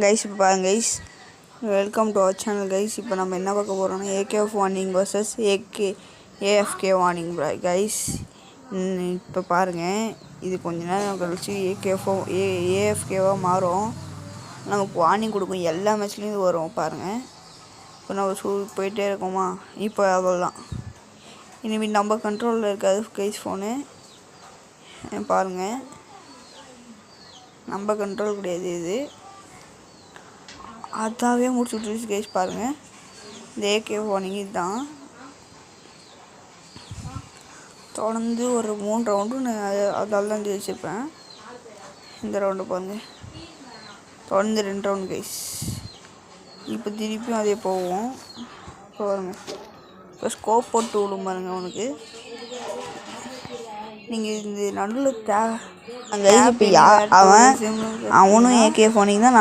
Guys இப்போ பாருங்க guys, welcome to our channel guys. இப்போ நம்ம என்ன பார்க்க போகிறோம்னா AKF warning versus AFK warning guys. இப்போ பாருங்கள், இது கொஞ்ச நேரம் கழிச்சு ஏஎஃப்கேவாக மாறும். நமக்கு வார்னிங் கொடுக்கும், எல்லா மேட்ச்லேயும் வரும் பாருங்கள். இப்போ நம்ம போயிட்டே இருக்கோமா, இப்போ அவ்வளோதான். இனிமேல் நம்ம கண்ட்ரோலில் இருக்காது கைஸ் ஃபோனு. பாருங்கள், நம்ம கண்ட்ரோல் கிடையாது இது. அதாவே முடிச்சு விட்டுருச்சு கைஸ். பாருங்கள், இந்த ஏகேஎஃப் வார்னிங் இதுதான். தொடர்ந்து ஒரு 3 ரவுண்டு நான் அதால் தான் ஜெயிச்சிருப்பேன். இந்த ரவுண்டு பாருங்கள், தொடர்ந்து 2 ரவுண்டு கைஸ். இப்போ திருப்பியும் அதே போவோம். இப்போ பாருங்கள், இப்போ ஸ்கோப் போட்டு விடும் பாருங்கள். அவனுக்கு நீங்கள் இந்த நடுவில் அவனும் ஏகேஎஃப் வார்னிங் தான்.